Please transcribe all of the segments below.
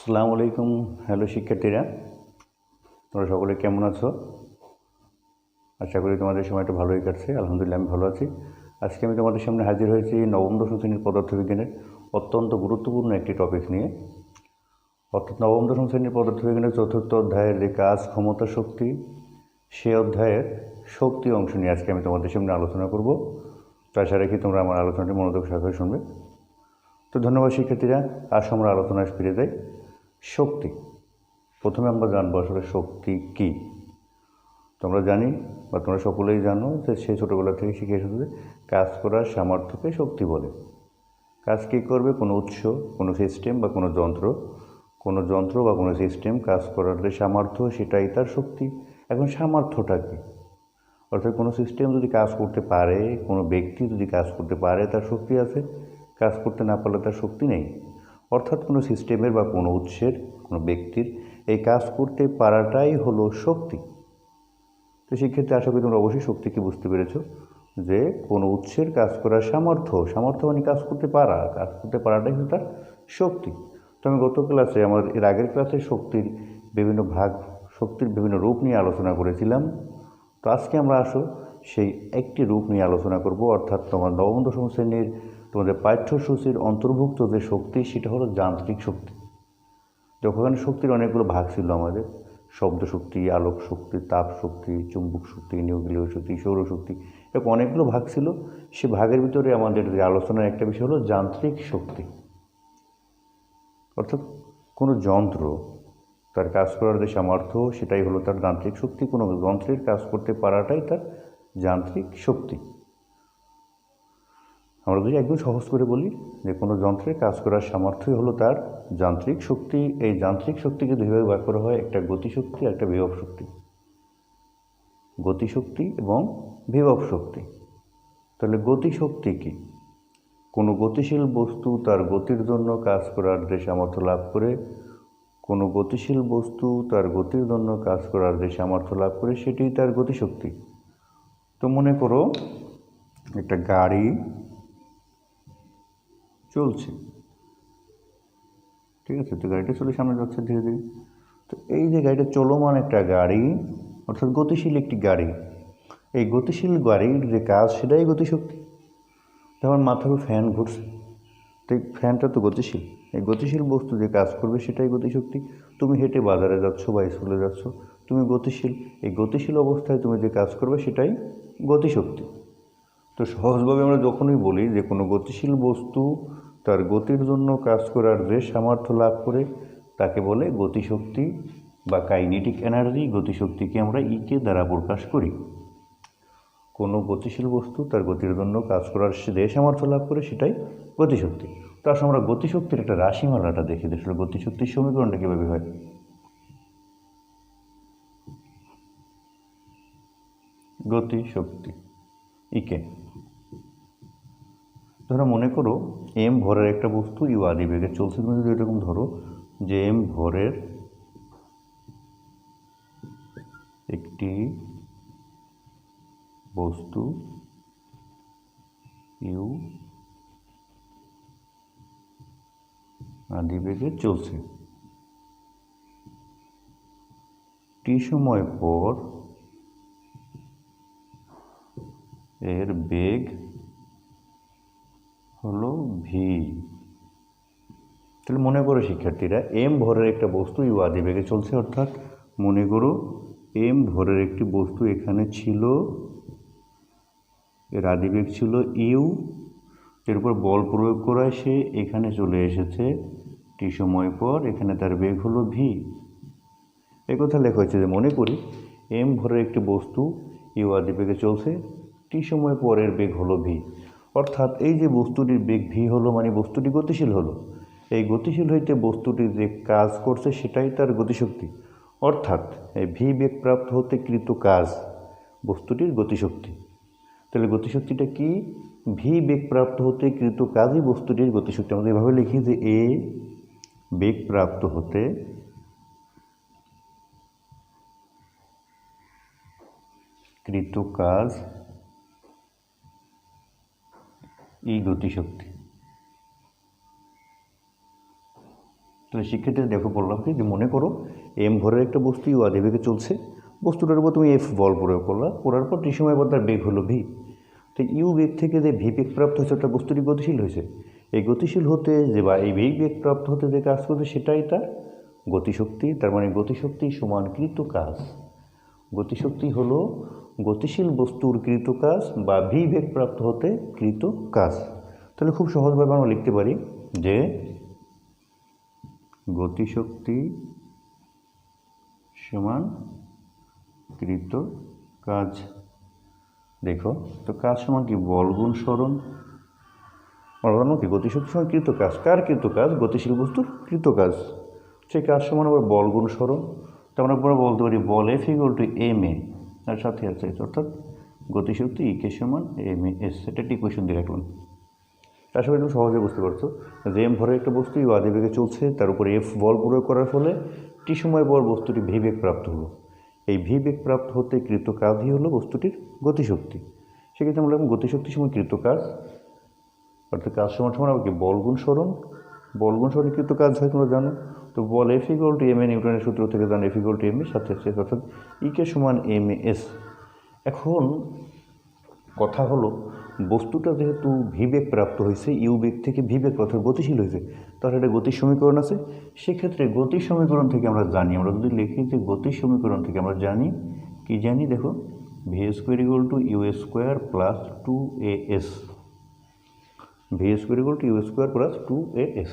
আসসালামু আলাইকুম। হ্যালো শিক্ষার্থীরা, তোমরা সকলে কেমন আছো? আশা করি তোমাদের সময়টা ভালোই কাটছে। আলহামদুলিল্লাহ আমি ভালো আছি। আজকে আমি তোমাদের সামনে হাজির হয়েছি নবম দশম শ্রেণীর পদার্থবিজ্ঞানের অত্যন্ত গুরুত্বপূর্ণ একটি টপিক নিয়ে। অর্থাৎ নবম দশম শ্রেণীর পদার্থবিজ্ঞানের চতুর্থ অধ্যায়ের যে কাজ, ক্ষমতা, শক্তি, সে অধ্যায়ের শক্তি অংশ নিয়ে আজকে আমি তোমাদের সামনে আলোচনা করব। তো আশা রাখি তোমরা আমার আলোচনাটি মনোযোগ সহকারে শুনবে। তো ধন্যবাদ শিক্ষার্থীরা। আজ আমরা আলোচনায় ফিরে যাই। শক্তি। প্রথমে আমরা জানবো আসলে শক্তি কী। তোমরা জানি বা তোমরা সকলেই জানো যে সে ছোটোবেলা থেকে শিখে এসেছে যে কাজ করার সামর্থ্যকে শক্তি বলে। কাজ কী করবে? কোনো উৎস, কোনো সিস্টেম বা কোনো যন্ত্র বা কোনো সিস্টেম কাজ করার যে সামর্থ্য, সেটাই তার শক্তি। এখন সামর্থ্যটা কী? অর্থাৎ কোনো সিস্টেম যদি কাজ করতে পারে, কোনো ব্যক্তি যদি কাজ করতে পারে, তার শক্তি আছে। কাজ করতে না পারলে তার শক্তি নেই। অর্থাৎ কোনো সিস্টেমের বা কোনো উৎসের, কোনো ব্যক্তির এই কাজ করতে পারাটাই হলো শক্তি। তো সেক্ষেত্রে আশা করি তোমরা অবশ্যই শক্তিকে বুঝতে পেরেছো যে কোনো উৎসের কাজ করার সামর্থ্য মানে কাজ করতে পারাটাই হলো তার শক্তি। তো আমি গত ক্লাসে, আমাদের এর আগের ক্লাসে শক্তির বিভিন্ন রূপ নিয়ে আলোচনা করেছিলাম। তো আজকে আমরা সেই একটি রূপ নিয়ে আলোচনা করব। অর্থাৎ তোমার নবম দশম শ্রেণীর তোমাদের পাঠ্যসূচির অন্তর্ভুক্ত যে শক্তি, সেটা হলো যান্ত্রিক শক্তি। যখন শক্তির অনেকগুলো ভাগ ছিল আমাদের, শব্দ শক্তি, আলোক শক্তি, তাপ শক্তি, চুম্বক শক্তি, নিউক্লিয় শক্তি, সৌরশক্তি, এরকম অনেকগুলো ভাগ ছিল। সে ভাগের ভিতরে আমাদের যে আলোচনার একটা বিষয় হলো যান্ত্রিক শক্তি। অর্থাৎ কোনো যন্ত্র তার কাজ করার যে সামর্থ্য, সেটাই হলো তার যান্ত্রিক শক্তি। কোনো যন্ত্রের কাজ করতে পারাটাই তার যান্ত্রিক শক্তি। আমরা যদি একদম সহজ করে বলি যে কোনো যন্ত্রের কাজ করার সামর্থ্যই হলো তার যান্ত্রিক শক্তি। এই যান্ত্রিক শক্তিকে দুইভাবে ভাগ করা হয়, একটা গতিশক্তি, একটা বিভব শক্তি। গতিশক্তি এবং বিভব শক্তি। তাহলে গতিশক্তি কি? কোনো গতিশীল বস্তু তার গতির জন্য কাজ করার যে সামর্থ্য লাভ করে, কোনো গতিশীল বস্তু তার গতির জন্য কাজ করার যে সামর্থ্য লাভ করে, সেটি তার গতিশক্তি। তো মনে করো একটা গাড়ি চলছে, ঠিক আছে? তো গাড়িটা চলে সামনে যাচ্ছে ধীরে ধীরে। তো এই যে গাড়িটা চলমান একটা গাড়ি, অর্থাৎ গতিশীল একটি গাড়ি, এই গতিশীল গাড়ির যে কাজ, সেটাই গতিশক্তি। যেমন মাথার উপর ফ্যান ঘুরছে, তো এই ফ্যানটা তো গতিশীল। এই গতিশীল বস্তু যে কাজ করবে, সেটাই গতিশক্তি। তুমি হেঁটে বাজারে যাচ্ছ বা স্কুলে যাচ্ছ, তুমি গতিশীল। এই গতিশীল অবস্থায় তুমি যে কাজ করবে, সেটাই গতিশক্তি। তো সহজভাবে আমরা যখনই বলি যে কোনো গতিশীল বস্তু তার গতির জন্য কাজ করার যে সামর্থ্য লাভ করে, তাকে বলে গতিশক্তি বা কাইনেটিক এনার্জি। গতিশক্তিকে আমরা ইকে দ্বারা প্রকাশ করি। কোনো গতিশীল বস্তু তার গতির জন্য কাজ করার যে সামর্থ্য লাভ করে, সেটাই গতিশক্তি। তো আসলে আমরা গতিশক্তির একটা রাশিমালাটা দেখি, আসলে গতিশক্তির সমীকরণটা কীভাবে হয়। গতিশক্তি ইকে, ধরো মনে করো এম ভরের একটা বস্তু ইউ আদি বেগে চলছে। তুমি যদি এরকম ধরো যে এম ভরের একটি বস্তু ইউ আদি বেগে চলছে, টি সময় পর এর বেগ হলো ভি। তাহলে মনে করো শিক্ষার্থীরা, এম ভরের একটা বস্তু ইউ আদি বেগে চলছে। অর্থাৎ মনে করো এম ভরের একটি বস্তু এখানে ছিল, এর আদিবেগ ছিল ইউ, এর উপর বল প্রয়োগ করায় সে এখানে চলে এসেছে টি সময় পর, এখানে তার বেগ হলো ভি। এই কথা লেখা হয়েছে যে মনে করি এম ভরের একটি বস্তু ইউ আদিবেগে চলছে, টি সময় পর এর বেগ হলো ভি। অর্থাৎ এই যে বস্তুটির বেগ ভি হলো, মানে বস্তুটি গতিশীল হলো। এই গতিশীল হইতে বস্তুটি যে কাজ করছে, সেটাই তার গতিশক্তি। অর্থাৎ এই ভি বেগ প্রাপ্ত হতে কৃত কাজ বস্তুটির গতিশক্তি। তাহলে গতিশক্তিটা কি? ভি বেগ প্রাপ্ত হতে কৃত কাজই বস্তুটির গতিশক্তি। আমরা এভাবে লিখি যে এ বেগ প্রাপ্ত হতে কৃত কাজ ই গতিশক্তি। তো তাহলে শিক্ষার্থীরা দেখো বললাম কি যে মনে করো এম ভরের একটা বস্তু ইউ আদি বেগে চলছে, বস্তুটার উপর তুমি এফ বল প্রয়োগ করলা, করার পর টি সময় পর তার বেগ হলো ভি। তো ইউ বেগ থেকে যে ভি বেগ প্রাপ্ত হয়েছে একটা বস্তুটি গতিশীল হয়েছে, এই গতিশীল হতে যে বা এই ভি বেগ প্রাপ্ত হতে যে কাজ করছে সেটাই তার গতিশক্তি। তার মানে গতিশক্তি সমান কৃত কাজ। গতিশক্তি হলো গতিশীল বস্তুর কৃত কাজ বা ভি বেগ প্রাপ্ত হতে কৃত কাজ। তাহলে খুব সহজভাবে আমরা লিখতে পারি যে গতিশক্তি সমান কৃত কাজ। দেখো তো কাজ সমান কি বল গুণ সরণ, বললাম কি গতিশক্তি সমান কৃত কাজ। কার কৃত কাজ? গতিশীল বস্তুর কৃত কাজ। সেই কাজ সমান আবার বল গুণ সরণ। তো আমরা পরে বলতে পারি বল F equal to M A, আর সাথে আছে অর্থাৎ গতিশক্তি ইকে সমান এম এ এস। এটা একটি ইকুয়েশন দিয়ে রাখলাম। আসলে তুমি সহজে বুঝতে পারছো যে এম ভরের একটা বস্তু ইউ আদি বেগে চলছে, তার উপরে এফ বল প্রয়োগ করার ফলে টি সময় পর বস্তুটি ভি বেগ প্রাপ্ত হলো। এই ভি বেগ প্রাপ্ত হতে কৃত কাজই হলো বস্তুটির গতিশক্তি। সেক্ষেত্রে আমরা গতিশক্তি সময় কৃত কাজ, অর্থাৎ কাজ সমান সমান আবার কি বল গুণ সরণ। বল গুণ সরণ কৃত কাজ হয় তোমরা জানো। তো বল F equal to M A, নিউটনের সূত্র থেকে জানো F equal to M A, সাথে আছে অর্থাৎ ইকে সমান এম এ এস। এখন কথা হলো বস্তুটা যেহেতু ভি বেগ প্রাপ্ত হয়েছে, ইউ বেগ থেকে ভি বেগ অর্থাৎ গতিশীল হয়েছে, তাহলে একটা গতির সমীকরণ আছে। সেক্ষেত্রে গতির সমীকরণ থেকে আমরা জানি, আমরা যদি লিখি যে গতির সমীকরণ থেকে আমরা জানি কি জানি, দেখো v square equal to u square plus 2as। V square equal to u square plus 2as।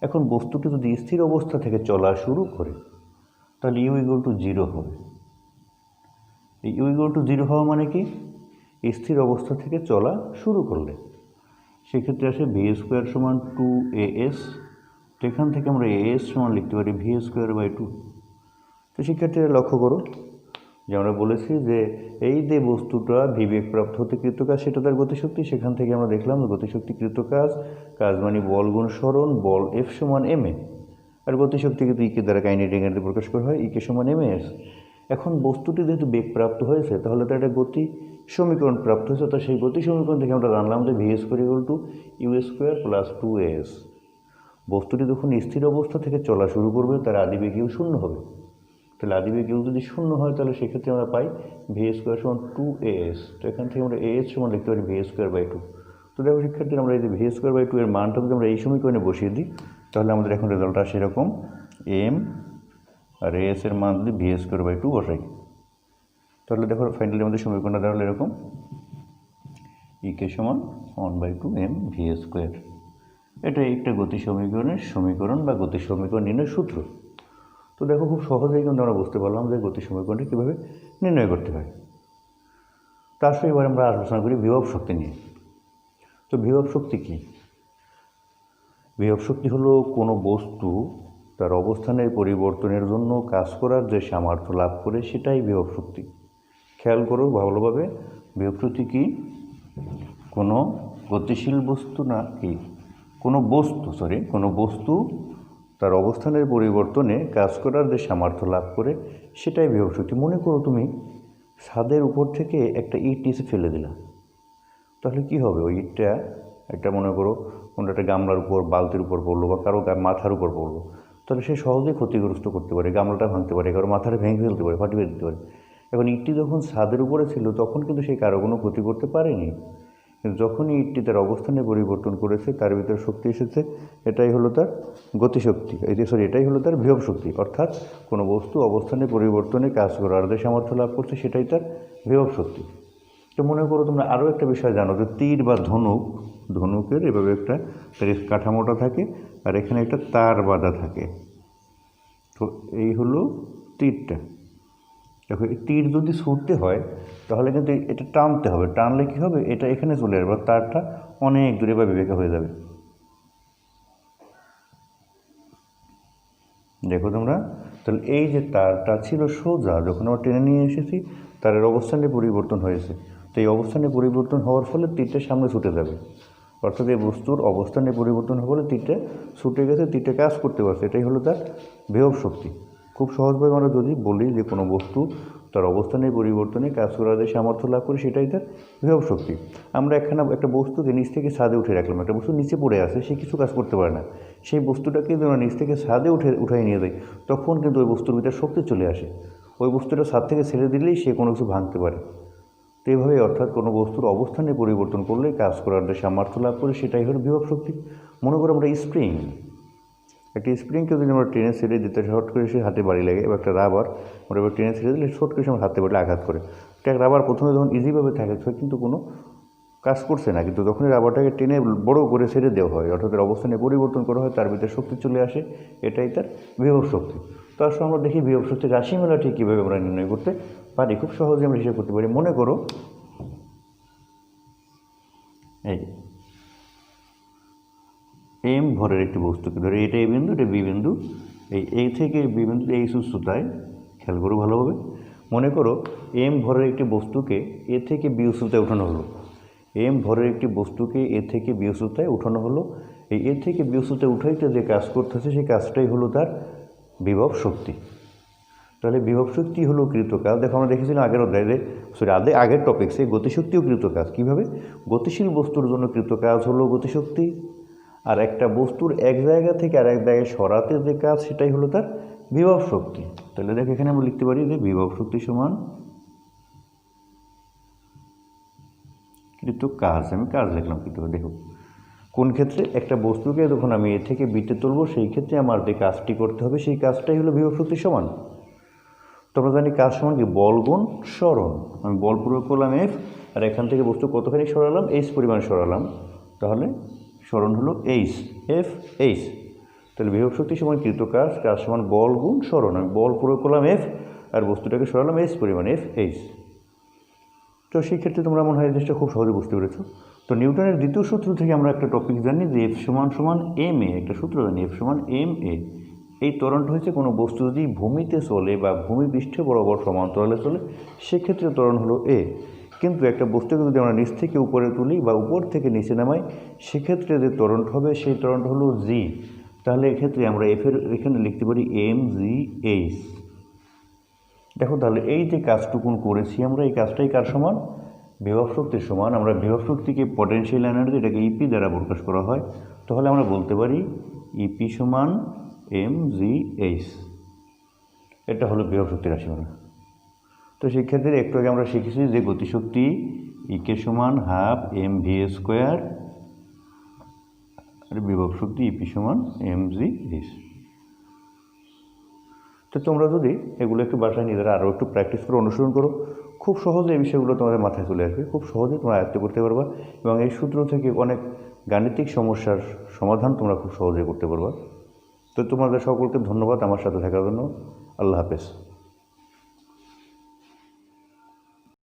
এখন বস্তুটি যদি স্থির অবস্থা থেকে চলা শুরু করে তাহলে ইউ ইকুয়াল টু 0 হবে। এই ইউ ইকুয়াল টু 0 হওয়া মানে কি? স্থির অবস্থা থেকে চলা শুরু করলে সেক্ষেত্রে আসে ভি স্কোয়ার সমান 2as। তো এখান থেকে আমরা as সমান লিখতে পারি ভি স্কোয়ার বাই 2। তো শিক্ষার্থীরা লক্ষ্য করো যে আমরা বলেছি যে এই যে বস্তুটা ভি বেগ প্রাপ্ত হতে কৃত কাজ সেটা তার গতিশক্তি। সেখান থেকে আমরা দেখলাম গতিশক্তি কৃত কাজ, কাজ মানে বল গুণ সরণ, বল এফ সমান এম এ, আর গতিশক্তি কিন্তু ইকে দ্বারা কাইনেটিক এনার্জি প্রকাশ করা হয় ইকে সমান এম এস। এখন বস্তুটি যেহেতু বেগ প্রাপ্ত হয়েছে তাহলে তো একটা গতি সমীকরণ প্রাপ্ত হয়েছে। তো সেই গতি সমীকরণ থেকে আমরা জানলাম যে v square equal to u square plus 2as। বস্তুটি যখন স্থির অবস্থা থেকে চলা শুরু করবে তার আদিবেগ ইউ শূন্য হবে। তাহলে আদিবেগ ইউ যদি শূন্য হয় তাহলে সেক্ষেত্রে আমরা পাই ভি স্কোয়ার সমান 2as। তো এখান থেকে আমরা as সমান লিখতে পারি ভি স্কোয়ার বাই 2। তো দেখো শিক্ষার্থীরা আমরা এই যে ভি স্কোয়ার বাই 2 এর মানটা যদি আমরা এই সমীকরণে বসিয়ে দিই তাহলে আমাদের এখন রেজাল্ট আসে এরকম, এম আর as এর মান যদি ভি স্কোয়ার বাই 2 বসাই তাহলে দেখো ফাইনালি আমাদের সমীকরণটা দাঁড়ালো এরকম, ইকে সমান 1/2 এম ভি স্কোয়ার। এটা একটা গতি সমীকরণের সমীকরণ বা গতি সমীকরণ নির্ণয়ের সূত্র। তো দেখো খুব সহজেই কিন্তু আমরা বুঝতে পারলাম যে গতি সমীকরণটি কীভাবে নির্ণয় করতে হয়। তার সঙ্গে এবার আমরা আলোচনা করি বিভব শক্তি নিয়ে। তো বিভব শক্তি কী? বিভব শক্তি হলো কোনো বস্তু তার অবস্থানের পরিবর্তনের জন্য কাজ করার যে সামর্থ্য লাভ করে সেটাই বিভব শক্তি। খেয়াল করো ভালোভাবে, বিভব শক্তি কি? কোনো গতিশীল বস্তু না কি কোনো বস্তু তার অবস্থানের পরিবর্তনে কাজ করার যে সামর্থ্য লাভ করে সেটাই বিভব শক্তি। মনে করো তুমি ছাদের উপর থেকে একটা ইট নিচে ফেলে দিলা, তাহলে কি হবে? ওই ইটটা একটা মনে করো কোনো একটা গামলার উপর বালতির উপর পড়লো বা কারো মাথার উপর পড়লো, তাহলে সে সহজেই ক্ষতিগ্রস্ত করতে পারে, গামলাটা ভাঙতে পারে, কারো মাথাটা ভেঙে ফেলতে পারে, ফাটিয়ে দিতে পারে। এখন ইটটি যখন ছাদের উপরে ছিল তখন কিন্তু সে কারো কোনো ক্ষতি করতে পারেনি, কিন্তু যখনই ইটটি তার অবস্থানে পরিবর্তন করেছে তার ভিতরে শক্তি এসেছে, এটাই হলো তার গতিশক্তি, এটাই হলো তার বিভব শক্তি। অর্থাৎ কোনো বস্তু অবস্থানে পরিবর্তনে কাজ করার যে সামর্থ্য লাভ করছে সেটাই তার বিভব শক্তি। তো মনে করো তোমরা আরও একটা বিষয় জানো যে তীর বা ধনুকের এভাবে একটা কাঠামোটা থাকে আর এখানে একটা তার বাঁধা থাকে। তো এই হলো তীরটা। দেখো এই তীর যদি ছুটতে হয় তাহলে কিন্তু এটা টানতে হবে, টানলে কী হবে? এটা এখানে চলে আসবে, তারটা অনেক দূরে বা বিবেকা হয়ে যাবে। দেখো তোমরা, তাহলে এই যে তারটা ছিল সোজা, যখন আমরা টেনে নিয়ে এসেছি তারের অবস্থানে পরিবর্তন হয়েছে। তো এই অবস্থানে পরিবর্তন হওয়ার ফলে তীরটা সামনে ছুটে যাবে, অর্থাৎ এই বস্তুর অবস্থানে পরিবর্তন হওয়ার ফলে তীরটা ছুটে গেছে, তীরটা কাজ করতে পারছে, এটাই হলো তার বিভব শক্তি। খুব সহজভাবে আমরা যদি বলি যে কোনো বস্তু তার অবস্থানের পরিবর্তনে কাজ করার যে সামর্থ্য লাভ করে সেটাই তার বিভব শক্তি। আমরা একটা বস্তুকে নিচ থেকে ছাদে উঠে রাখলাম, একটা বস্তু নিচে পড়ে আছে, সে কিছু কাজ করতে পারে না, সেই বস্তুটাকে যদি আমরা নিচ থেকে ছাদে উঠাই নিয়ে যাই, তখন কিন্তু ওই বস্তুর ভিতরে শক্তি চলে আসে। ওই বস্তুটা ছাদ থেকে ছেড়ে দিলেই সে কোনো কিছু ভাঙতে পারে। তো এইভাবেই অর্থাৎ কোনো বস্তুর অবস্থানে পরিবর্তন করলে কাজ করার যে সামর্থ্য লাভ করে সেটাই হলো বিভব শক্তি। মনে করো আমরা একটা স্প্রিংকে যদি আমরা ট্রেনে ছেড়ে দিতে শর্ট করে সে হাতে বাড়ি লাগে, এবার একটা রাবার আমরা এবার ট্রেনে ছেড়ে দিলে শর্ট করে সে আমার হাতে বাড়ি আঘাত করে। একটা রাবার প্রথমে যখন ইজিভাবে থাকে কিন্তু কোনো কাজ করছে না, কিন্তু যখনই রাবারটাকে টেনে বড় করে ছেড়ে দেওয়া হয়, অর্থাৎ তার অবস্থানে পরিবর্তন করা হয়, তার ভিতরে শক্তি চলে আসে, এটাই তার বিভব শক্তি। তো আসলে আমরা দেখি বিভব শক্তির রাশিমালাটি কীভাবে আমরা নির্ণয় করতে পারি। খুব সহজে আমরা হিসাব করতে পারি। মনে করো এই এম ভরের একটি বস্তুকে ধরে, এটা এ বিন্দু, এটা বি বিন্দু, এই এ থেকে বি বিন্দু এই উচ্চতায়, খেয়াল করো ভালোভাবে, মনে করো এম ভরের একটি বস্তুকে এ থেকে বি উচ্চতায় উঠানো হলো। এম ভরের একটি বস্তুকে এ থেকে বি উচ্চতায় উঠানো হলো। এই এ থেকে বি উচ্চতায় উঠাইতে যে কাজ করতেছে সেই কাজটাই হলো তার বিভব শক্তি। তাহলে বিভব শক্তি হলো কৃত কাজ। দেখো আমরা দেখেছিলাম আগের অধ্যায়ে, আগের টপিক্সে গতিশক্তিও কৃত কাজ। কীভাবে? গতিশীল বস্তুর জন্য কৃত কাজ হলো গতিশক্তি, আর একটা বস্তুর এক জায়গা থেকে আর এক জায়গায় সরাতে যে কাজ সেটাই হলো তার বিভব শক্তি। তাহলে দেখো এখানে আমরা লিখতে পারি যে বিভব শক্তি সমান কৃত কাজ। আমি কাজ লিখলাম কৃত। দেখো কোন ক্ষেত্রে? একটা বস্তুকে যখন আমি এ থেকে বিতে তুলব সেই ক্ষেত্রে আমার যে কাজটি করতে হবে সেই কাজটাই হলো বিভব শক্তি সমান। তোমরা জানি কাজ সমান কি? বল গুণ সরণ। আমি বল প্রয়োগ করলাম এফ, আর এখান থেকে বস্তু কতখানি সরালাম? এইচ পরিমাণ সরালাম, তাহলে সরণ হলো এইচ, এফ এইচ। তাহলে বিভব শক্তি সমান কৃত কাজ, কাজ সমান বল গুণ সরণ। আমি বল প্রয়োগ করলাম এফ, আর বস্তুটাকে সরালাম এইচ পরিমাণ, এফ এইচ। তো সেই ক্ষেত্রে তোমরা মনে হয় জিনিসটা খুব সহজে বুঝতে পেরেছো। তো নিউটনের দ্বিতীয় সূত্র থেকে আমরা একটা টপিক জানি যে এফ সমান এম এ, একটা সূত্র জানি এফ সমান এম এ। এই ত্বরণটা হচ্ছে কোনো বস্তু যদি ভূমিতে চলে বা ভূমিপৃষ্ঠে বরাবর সমান্তরালে চলে সেক্ষেত্রে ত্বরণ হলো এ। কিন্তু একটা বস্তুকে যদি আমরা নিচ থেকে উপরে তুলি বা উপর থেকে নিচে নামাই সেক্ষেত্রে যে ত্বরণটা হবে সেই ত্বরণটা হলো জি। তাহলে এক্ষেত্রে আমরা এফের এখানে লিখতে পারি এম জি এইচ। দেখো তাহলে এই যে কাজটুকুন করেছি আমরা, এই কাজটাই কার সমান? বিভব শক্তির সমান। আমরা বিভব শক্তিকে পটেনশিয়াল এনার্জি, এটাকে ইপি দ্বারা প্রকাশ করা হয়, তাহলে আমরা বলতে পারি ইপি সমান এম জি এইচ। এটা হলো বিভব শক্তির রাশিমালা। তো সেই ক্ষেত্রে একটু আগে আমরা শিখেছি যে গতিশক্তি ইকে সমান হাফ এম ভি স্কোয়ার, আর বিভব শক্তি ইপি সমান এম জি এইচ। তো তোমরা যদি এগুলো একটু বাসায় নিজেরা আরও একটু প্র্যাকটিস করে অনুসরণ করো, খুব সহজে এই বিষয়গুলো তোমাদের মাথায় চলে আসবে, খুব সহজে তোমরা আয়ত্ত করতে পারবা, এবং এই সূত্র থেকে অনেক গাণিতিক সমস্যার সমাধান তোমরা খুব সহজে করতে পারবা। তো তোমাদের সকলকে ধন্যবাদ আমার সাথে থাকার জন্য। আল্লাহ হাফেজ।